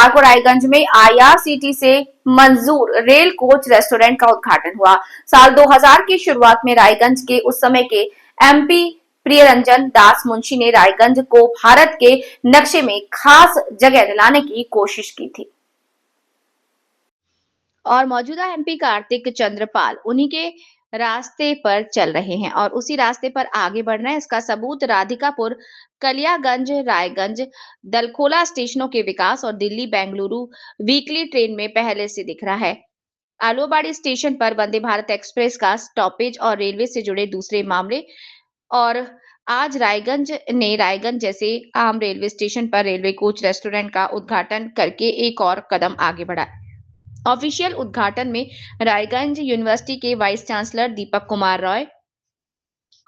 बुधवार को रायगंज में आईआरसीटी से मंजूर रेल कोच रेस्टोरेंट का उद्घाटन हुआ। साल 2000 की शुरुआत में रायगंज के उस समय के एमपी प्रियरंजन दास मुंशी ने रायगंज को भारत के नक्शे में खास जगह दिलाने की कोशिश की थी और मौजूदा एमपी कार्तिक चंद्रपाल उन्हीं के रास्ते पर चल रहे हैं और उसी रास्ते पर आगे बढ़ रहे हैं। इसका सबूत राधिकापुर, कलियागंज, रायगंज, दलखोला स्टेशनों के विकास और दिल्ली बेंगलुरु वीकली ट्रेन में पहले से दिख रहा है। आलूवाड़ी स्टेशन पर वंदे भारत एक्सप्रेस का स्टॉपेज और रेलवे से जुड़े दूसरे मामले और आज रायगंज जैसे आम रेलवे स्टेशन पर रेलवे कोच रेस्टोरेंट का उद्घाटन करके एक और कदम आगे बढ़ा। ऑफिशियल उद्घाटन में रायगंज यूनिवर्सिटी के vice chancellor Deepak Kumar Roy,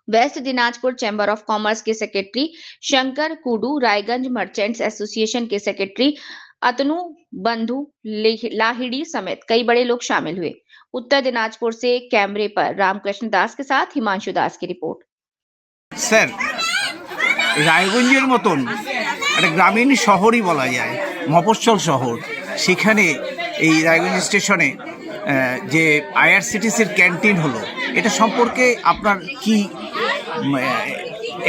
west Dinajpur chamber of commerce के secretary Shankar Kudu, Raiganj merchants association के सेक्रेटरी अतनु बंधु लाहिड़ी समेत कई बड़े लोग शामिल हुए। उत्तर दिनाजपुर से कैमरे पर रामकृष्ण दास के साथ हिमांशु दास की रिपोर्ट। স্যার, রায়গঞ্জের মতন একটা গ্রামীণ শহরই বলা যায়, মফস্বল শহর, সেখানে এই রায়গঞ্জ স্টেশনে যে আইআরসিটিসির ক্যান্টিন হলো, এটা সম্পর্কে আপনার কি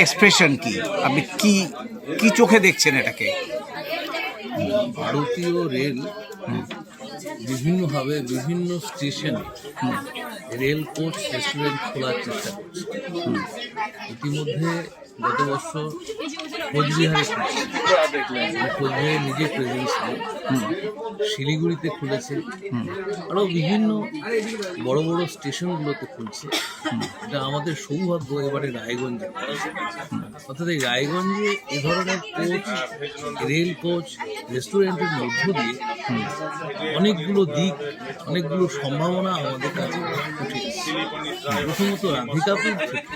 এক্সপ্রেশন, কি আপনি কি চোখে দেখছেন এটাকে? ভারতীয় রেল বিভিন্নভাবে বিভিন্ন স্টেশনে রেল কোচ রেস্টুরেন্ট খোলার চেষ্টা করছে। ইতিমধ্যে গত বছর কোচবিহারে কোচবিহারে নিজে প্রেজেন্স শিলিগুড়িতে খুলেছে, আরও বিভিন্ন বড় বড় স্টেশনগুলোতে খুলছে। এটা আমাদের সৌভাগ্য এবারে রায়গঞ্জে। অর্থাৎ এই রায়গঞ্জে এ ধরনের কোচ, রেল কোচ, রেস্টুরেন্টের মধ্য দিয়ে অনেকগুলো দিক, অনেকগুলো সম্ভাবনা আমাদের কাছে উঠে এসেছে। প্রথমত রাধিকাপুর থেকে